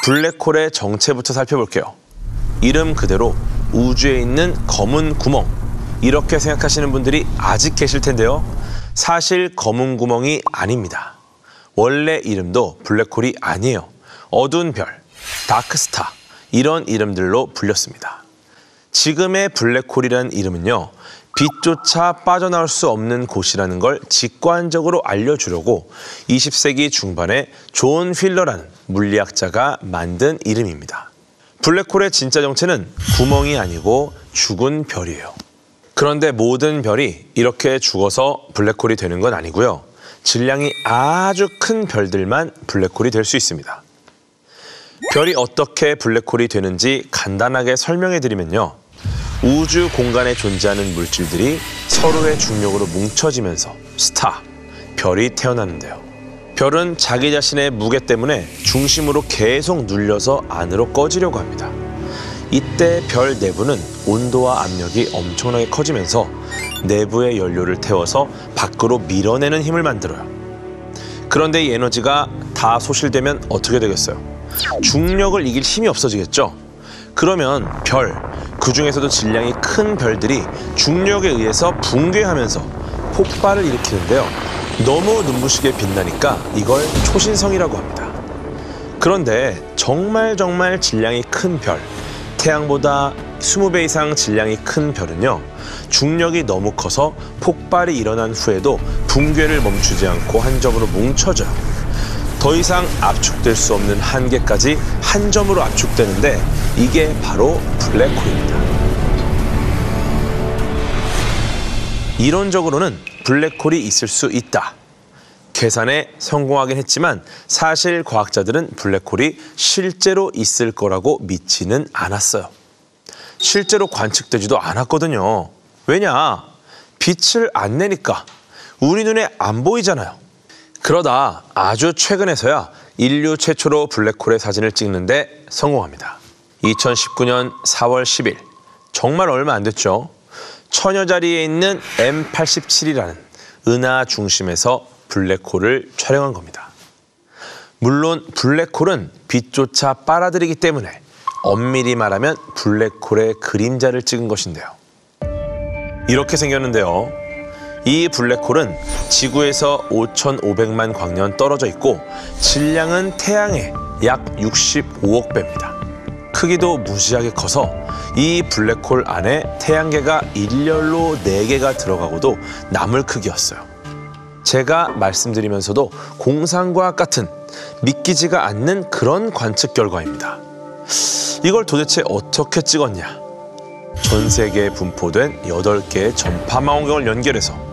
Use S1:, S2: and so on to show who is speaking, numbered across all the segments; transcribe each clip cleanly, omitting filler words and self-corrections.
S1: 블랙홀의 정체부터 살펴볼게요. 이름 그대로 우주에 있는 검은 구멍, 이렇게 생각하시는 분들이 아직 계실 텐데요. 사실 검은 구멍이 아닙니다. 원래 이름도 블랙홀이 아니에요. 어두운 별, 다크스타, 이런 이름들로 불렸습니다. 지금의 블랙홀이라는 이름은요, 빛조차 빠져나올 수 없는 곳이라는 걸 직관적으로 알려주려고 20세기 중반에 존 휠러라는 물리학자가 만든 이름입니다. 블랙홀의 진짜 정체는 구멍이 아니고 죽은 별이에요. 그런데 모든 별이 이렇게 죽어서 블랙홀이 되는 건 아니고요. 질량이 아주 큰 별들만 블랙홀이 될 수 있습니다. 별이 어떻게 블랙홀이 되는지 간단하게 설명해 드리면요. 우주 공간에 존재하는 물질들이 서로의 중력으로 뭉쳐지면서 스타, 별이 태어나는데요. 별은 자기 자신의 무게 때문에 중심으로 계속 눌려서 안으로 꺼지려고 합니다. 이때 별 내부는 온도와 압력이 엄청나게 커지면서 내부의 연료를 태워서 밖으로 밀어내는 힘을 만들어요. 그런데 이 에너지가 다 소실되면 어떻게 되겠어요? 중력을 이길 힘이 없어지겠죠? 그러면 별, 그중에서도 질량이 큰 별들이 중력에 의해서 붕괴하면서 폭발을 일으키는데요. 너무 눈부시게 빛나니까 이걸 초신성이라고 합니다. 그런데 정말 질량이 큰 별, 태양보다 20배 이상 질량이 큰 별은요, 중력이 너무 커서 폭발이 일어난 후에도 붕괴를 멈추지 않고 한 점으로 뭉쳐져요. 더 이상 압축될 수 없는 한계까지 한 점으로 압축되는데 이게 바로 블랙홀입니다. 이론적으로는 블랙홀이 있을 수 있다. 계산에 성공하긴 했지만 사실 과학자들은 블랙홀이 실제로 있을 거라고 믿지는 않았어요. 실제로 관측되지도 않았거든요. 왜냐? 빛을 안 내니까. 우리 눈에 안 보이잖아요. 그러다 아주 최근에서야 인류 최초로 블랙홀의 사진을 찍는데 성공합니다. 2019년 4월 10일, 정말 얼마 안 됐죠. 처녀자리에 있는 M87이라는 은하 중심에서 블랙홀을 촬영한 겁니다. 물론 블랙홀은 빛조차 빨아들이기 때문에 엄밀히 말하면 블랙홀의 그림자를 찍은 것인데요. 이렇게 생겼는데요. 이 블랙홀은 지구에서 5,500만 광년 떨어져 있고 질량은 태양의 약 65억 배입니다. 크기도 무지하게 커서 이 블랙홀 안에 태양계가 일렬로 4개가 들어가고도 남을 크기였어요. 제가 말씀드리면서도 공상과학 같은 믿기지가 않는 그런 관측 결과입니다. 이걸 도대체 어떻게 찍었냐? 전 세계에 분포된 8개의 전파 망원경을 연결해서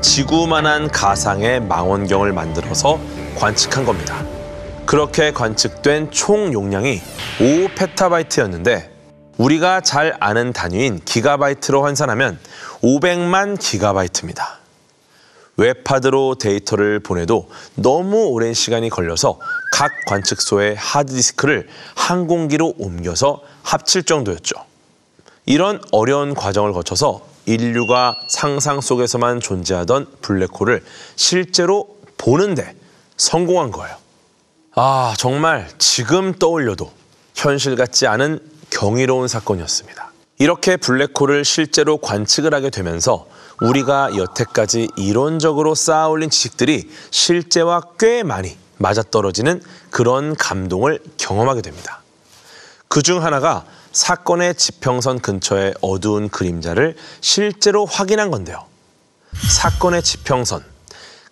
S1: 지구만한 가상의 망원경을 만들어서 관측한 겁니다. 그렇게 관측된 총 용량이 5페타바이트였는데 우리가 잘 아는 단위인 기가바이트로 환산하면 500만 기가바이트입니다. 웹하드로 데이터를 보내도 너무 오랜 시간이 걸려서 각 관측소의 하드디스크를 항공기로 옮겨서 합칠 정도였죠. 이런 어려운 과정을 거쳐서 인류가 상상 속에서만 존재하던 블랙홀을 실제로 보는데 성공한 거예요. 아, 정말 지금 떠올려도 현실 같지 않은 경이로운 사건이었습니다. 이렇게 블랙홀을 실제로 관측을 하게 되면서 우리가 여태까지 이론적으로 쌓아올린 지식들이 실제와 꽤 많이 맞아떨어지는 그런 감동을 경험하게 됩니다. 그중 하나가 사건의 지평선 근처의 어두운 그림자를 실제로 확인한 건데요. 사건의 지평선,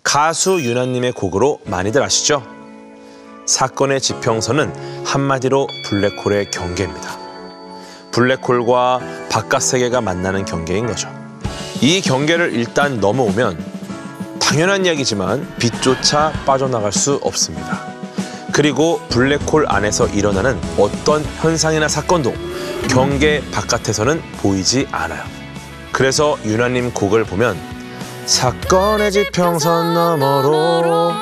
S1: 가수 유나님의 곡으로 많이들 아시죠? 사건의 지평선은 한마디로 블랙홀의 경계입니다. 블랙홀과 바깥 세계가 만나는 경계인 거죠. 이 경계를 일단 넘어오면 당연한 이야기지만 빛조차 빠져나갈 수 없습니다. 그리고 블랙홀 안에서 일어나는 어떤 현상이나 사건도 경계 바깥에서는 보이지 않아요. 그래서 유나님 곡을 보면 사건의 지평선 너머로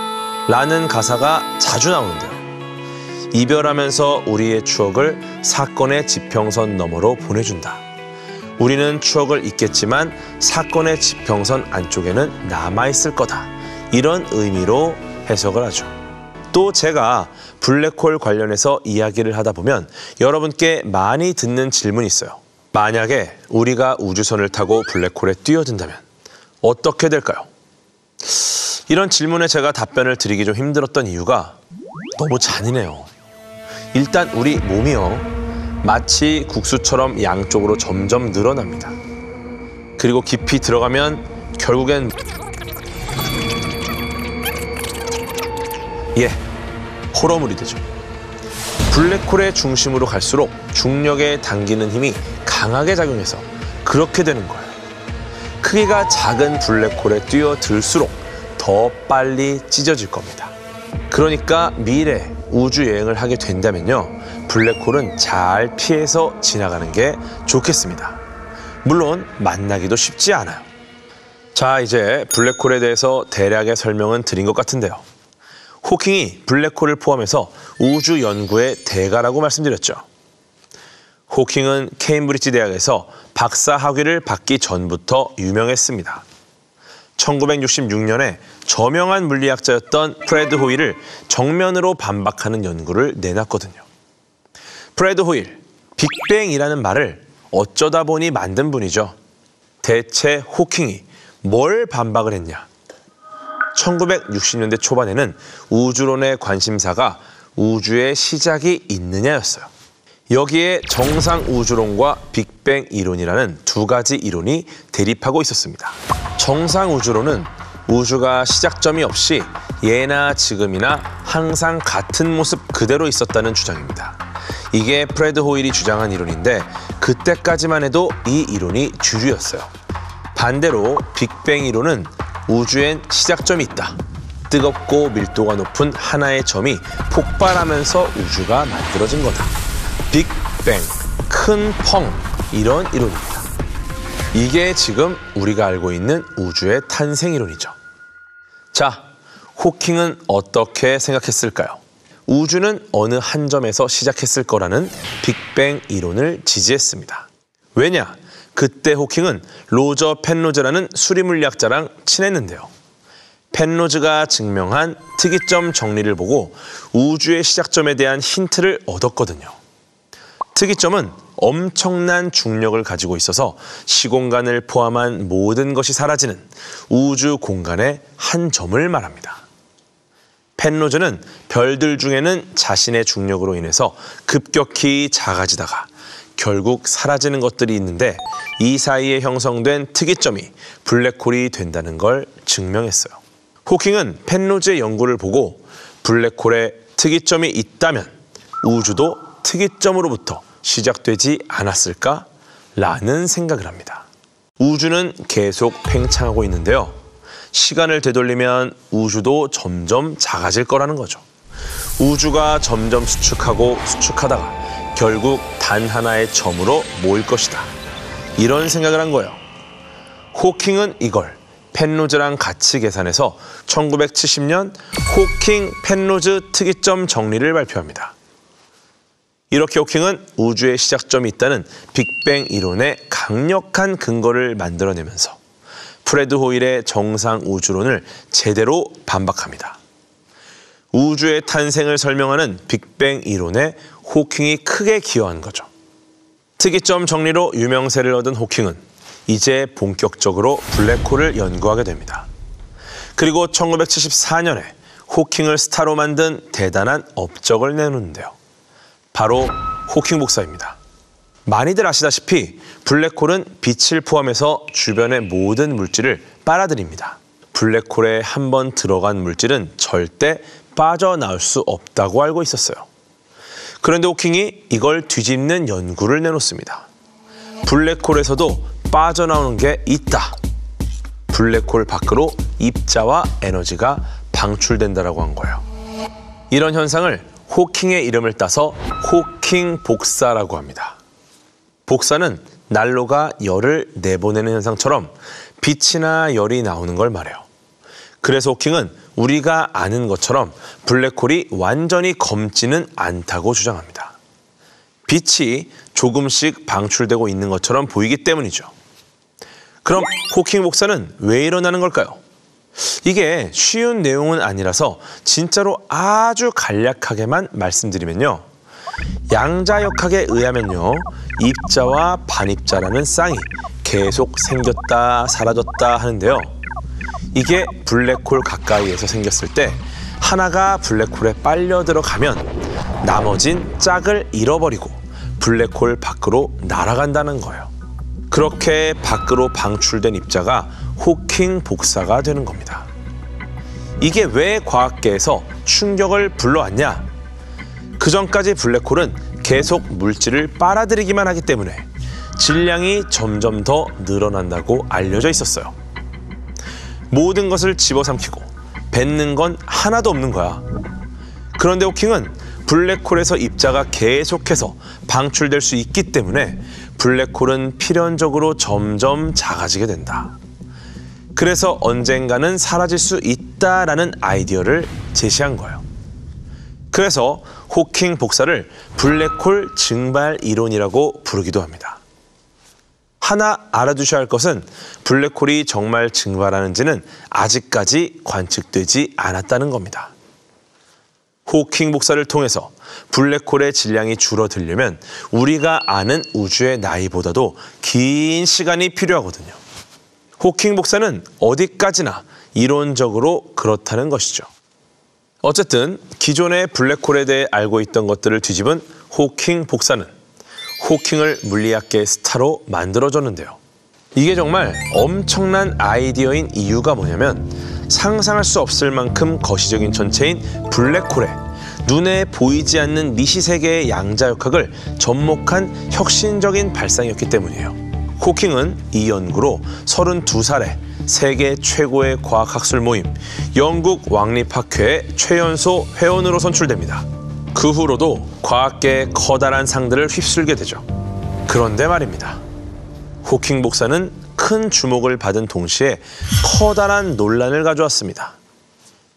S1: 라는 가사가 자주 나오는데요. 이별하면서 우리의 추억을 사건의 지평선 너머로 보내준다. 우리는 추억을 잊겠지만 사건의 지평선 안쪽에는 남아있을 거다. 이런 의미로 해석을 하죠. 또 제가 블랙홀 관련해서 이야기를 하다 보면 여러분께 많이 듣는 질문이 있어요. 만약에 우리가 우주선을 타고 블랙홀에 뛰어든다면 어떻게 될까요? 이런 질문에 제가 답변을 드리기 좀 힘들었던 이유가 너무 잔인해요. 일단 우리 몸이요, 마치 국수처럼 양쪽으로 점점 늘어납니다. 그리고 깊이 들어가면 결국엔 홀어물이 되죠. 블랙홀의 중심으로 갈수록 중력에 당기는 힘이 강하게 작용해서 그렇게 되는 거예요. 크기가 작은 블랙홀에 뛰어들수록 더 빨리 찢어질 겁니다. 그러니까 미래 우주 여행을 하게 된다면요, 블랙홀은 잘 피해서 지나가는 게 좋겠습니다. 물론 만나기도 쉽지 않아요. 자, 이제 블랙홀에 대해서 대략의 설명은 드린 것 같은데요. 호킹이 블랙홀을 포함해서 우주 연구의 대가라고 말씀드렸죠. 호킹은 케임브리지 대학에서 박사 학위를 받기 전부터 유명했습니다. 1966년에 저명한 물리학자였던 프레드 호일을 정면으로 반박하는 연구를 내놨거든요. 프레드 호일, 빅뱅이라는 말을 어쩌다 보니 만든 분이죠. 대체 호킹이 뭘 반박을 했냐? 1960년대 초반에는 우주론의 관심사가 우주의 시작이 있느냐였어요. 여기에 정상 우주론과 빅뱅 이론이라는 두 가지 이론이 대립하고 있었습니다. 정상 우주론은 우주가 시작점이 없이 예나 지금이나 항상 같은 모습 그대로 있었다는 주장입니다. 이게 프레드 호일이 주장한 이론인데 그때까지만 해도 이 이론이 주류였어요. 반대로 빅뱅 이론은 우주엔 시작점이 있다. 뜨겁고 밀도가 높은 하나의 점이 폭발하면서 우주가 만들어진 거다. 빅뱅, 큰 펑, 이런 이론입니다. 이게 지금 우리가 알고 있는 우주의 탄생 이론이죠. 자, 호킹은 어떻게 생각했을까요? 우주는 어느 한 점에서 시작했을 거라는 빅뱅 이론을 지지했습니다. 왜냐? 그때 호킹은 로저 펜로즈라는 수리물리학자랑 친했는데요. 펜로즈가 증명한 특이점 정리를 보고 우주의 시작점에 대한 힌트를 얻었거든요. 특이점은 엄청난 중력을 가지고 있어서 시공간을 포함한 모든 것이 사라지는 우주 공간의 한 점을 말합니다. 펜로즈는 별들 중에는 자신의 중력으로 인해서 급격히 작아지다가 결국 사라지는 것들이 있는데 이 사이에 형성된 특이점이 블랙홀이 된다는 걸 증명했어요. 호킹은 펜로즈의 연구를 보고 블랙홀에 특이점이 있다면 우주도 특이점으로부터 시작되지 않았을까라는 생각을 합니다. 우주는 계속 팽창하고 있는데요. 시간을 되돌리면 우주도 점점 작아질 거라는 거죠. 우주가 점점 수축하고 수축하다가 결국 단 하나의 점으로 모일 것이다. 이런 생각을 한 거예요. 호킹은 이걸 펜로즈랑 같이 계산해서 1970년 호킹-펜로즈 특이점 정리를 발표합니다. 이렇게 호킹은 우주의 시작점이 있다는 빅뱅 이론의 강력한 근거를 만들어내면서 프레드 호일의 정상 우주론을 제대로 반박합니다. 우주의 탄생을 설명하는 빅뱅 이론에 호킹이 크게 기여한 거죠. 특이점 정리로 유명세를 얻은 호킹은 이제 본격적으로 블랙홀을 연구하게 됩니다. 그리고 1974년에 호킹을 스타로 만든 대단한 업적을 내놓는데요. 바로 호킹 복사입니다. 많이들 아시다시피 블랙홀은 빛을 포함해서 주변의 모든 물질을 빨아들입니다. 블랙홀에 한번 들어간 물질은 절대 빠져나올 수 없다고 알고 있었어요. 그런데 호킹이 이걸 뒤집는 연구를 내놓습니다. 블랙홀에서도 빠져나오는 게 있다. 블랙홀 밖으로 입자와 에너지가 방출된다라고 한 거예요. 이런 현상을 호킹의 이름을 따서 호킹 복사라고 합니다. 복사는 난로가 열을 내보내는 현상처럼 빛이나 열이 나오는 걸 말해요. 그래서 호킹은 우리가 아는 것처럼 블랙홀이 완전히 검지는 않다고 주장합니다. 빛이 조금씩 방출되고 있는 것처럼 보이기 때문이죠. 그럼 호킹 복사는 왜 일어나는 걸까요? 이게 쉬운 내용은 아니라서 진짜로 아주 간략하게만 말씀드리면요. 양자역학에 의하면요. 입자와 반입자라는 쌍이 계속 생겼다 사라졌다 하는데요. 이게 블랙홀 가까이에서 생겼을 때 하나가 블랙홀에 빨려 들어가면 나머진 짝을 잃어버리고 블랙홀 밖으로 날아간다는 거예요. 그렇게 밖으로 방출된 입자가 호킹 복사가 되는 겁니다. 이게 왜 과학계에서 충격을 불러왔냐? 그전까지 블랙홀은 계속 물질을 빨아들이기만 하기 때문에 질량이 점점 더 늘어난다고 알려져 있었어요. 모든 것을 집어삼키고 뱉는 건 하나도 없는 거야. 그런데 호킹은 블랙홀에서 입자가 계속해서 방출될 수 있기 때문에 블랙홀은 필연적으로 점점 작아지게 된다. 그래서 언젠가는 사라질 수 있다라는 아이디어를 제시한 거예요. 그래서 호킹 복사를 블랙홀 증발 이론이라고 부르기도 합니다. 하나 알아두셔야 할 것은 블랙홀이 정말 증발하는지는 아직까지 관측되지 않았다는 겁니다. 호킹 복사를 통해서 블랙홀의 질량이 줄어들려면 우리가 아는 우주의 나이보다도 긴 시간이 필요하거든요. 호킹 복사는 어디까지나 이론적으로 그렇다는 것이죠. 어쨌든 기존의 블랙홀에 대해 알고 있던 것들을 뒤집은 호킹 복사는 호킹을 물리학계의 스타로 만들어줬는데요. 이게 정말 엄청난 아이디어인 이유가 뭐냐면 상상할 수 없을 만큼 거시적인 천체인 블랙홀에 눈에 보이지 않는 미시세계의 양자역학을 접목한 혁신적인 발상이었기 때문이에요. 호킹은 이 연구로 32살에 세계 최고의 과학학술 모임 영국 왕립학회의 최연소 회원으로 선출됩니다. 그 후로도 과학계의 커다란 상들을 휩쓸게 되죠. 그런데 말입니다. 호킹 복사는 큰 주목을 받은 동시에 커다란 논란을 가져왔습니다.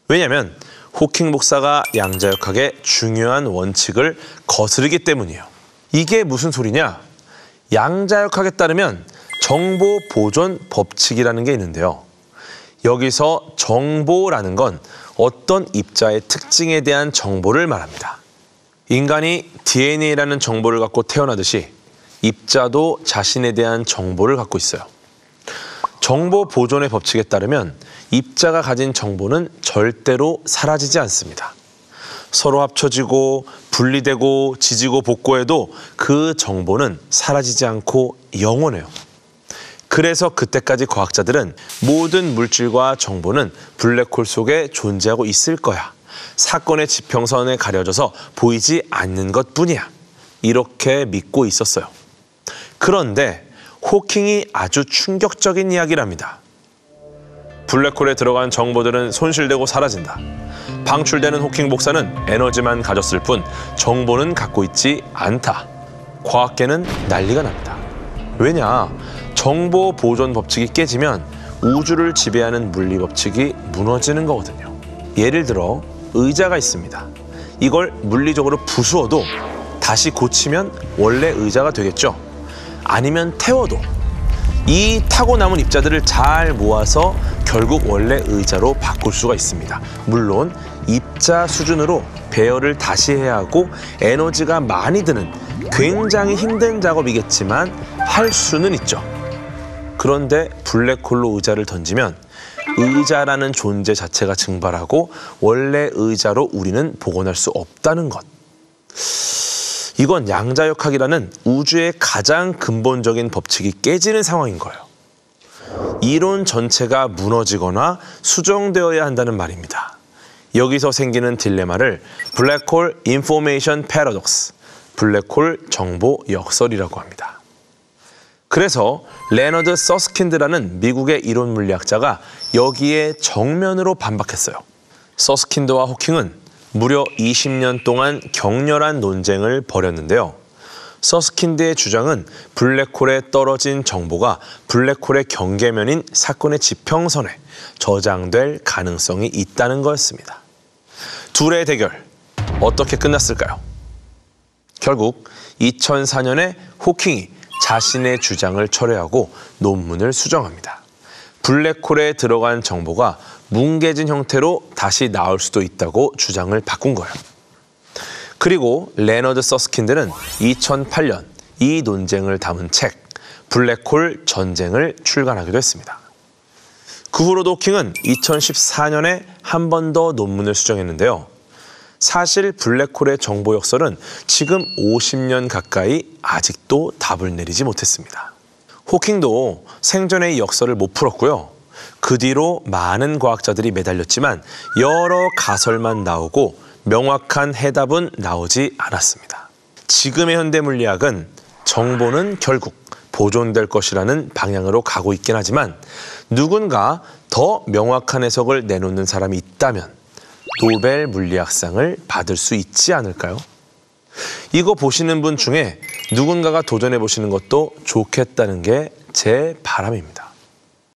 S1: 왜냐하면 호킹 복사가 양자역학의 중요한 원칙을 거스르기 때문이에요. 이게 무슨 소리냐? 양자역학에 따르면 정보 보존 법칙이라는 게 있는데요. 여기서 정보라는 건 어떤 입자의 특징에 대한 정보를 말합니다. 인간이 DNA라는 정보를 갖고 태어나듯이 입자도 자신에 대한 정보를 갖고 있어요. 정보 보존의 법칙에 따르면 입자가 가진 정보는 절대로 사라지지 않습니다. 서로 합쳐지고 분리되고 지지고 볶고해도 그 정보는 사라지지 않고 영원해요. 그래서 그때까지 과학자들은 모든 물질과 정보는 블랙홀 속에 존재하고 있을 거야. 사건의 지평선에 가려져서 보이지 않는 것뿐이야. 이렇게 믿고 있었어요. 그런데 호킹이 아주 충격적인 이야기를 합니다. 블랙홀에 들어간 정보들은 손실되고 사라진다. 방출되는 호킹 복사는 에너지만 가졌을 뿐 정보는 갖고 있지 않다. 과학계는 난리가 납니다. 왜냐? 정보 보존 법칙이 깨지면 우주를 지배하는 물리 법칙이 무너지는 거거든요. 예를 들어 의자가 있습니다. 이걸 물리적으로 부수어도 다시 고치면 원래 의자가 되겠죠. 아니면 태워도 이 타고 남은 입자들을 잘 모아서 결국 원래 의자로 바꿀 수가 있습니다. 물론 입자 수준으로 배열을 다시 해야 하고 에너지가 많이 드는 굉장히 힘든 작업이겠지만 할 수는 있죠. 그런데 블랙홀로 의자를 던지면 의자라는 존재 자체가 증발하고 원래 의자로 우리는 복원할 수 없다는 것. 이건 양자역학이라는 우주의 가장 근본적인 법칙이 깨지는 상황인 거예요. 이론 전체가 무너지거나 수정되어야 한다는 말입니다. 여기서 생기는 딜레마를 블랙홀 인포메이션 패러독스, 블랙홀 정보 역설이라고 합니다. 그래서 레너드 서스킨드라는 미국의 이론 물리학자가 여기에 정면으로 반박했어요. 서스킨드와 호킹은 무려 20년 동안 격렬한 논쟁을 벌였는데요. 서스킨드의 주장은 블랙홀에 떨어진 정보가 블랙홀의 경계면인 사건의 지평선에 저장될 가능성이 있다는 거였습니다. 둘의 대결, 어떻게 끝났을까요? 결국 2004년에 호킹이 자신의 주장을 철회하고 논문을 수정합니다. 블랙홀에 들어간 정보가 뭉개진 형태로 다시 나올 수도 있다고 주장을 바꾼 거예요. 그리고 레너드 서스킨드는 2008년 이 논쟁을 담은 책 블랙홀 전쟁을 출간하기도 했습니다. 그 후로도 호킹은 2014년에 한 번 더 논문을 수정했는데요. 사실 블랙홀의 정보 역설은 지금 50년 가까이 아직도 답을 내리지 못했습니다. 호킹도 생전에 이 역설을 못 풀었고요. 그 뒤로 많은 과학자들이 매달렸지만 여러 가설만 나오고 명확한 해답은 나오지 않았습니다. 지금의 현대 물리학은 정보는 결국 보존될 것이라는 방향으로 가고 있긴 하지만 누군가 더 명확한 해석을 내놓는 사람이 있다면 노벨 물리학상을 받을 수 있지 않을까요? 이거 보시는 분 중에 누군가가 도전해 보시는 것도 좋겠다는 게 제 바람입니다.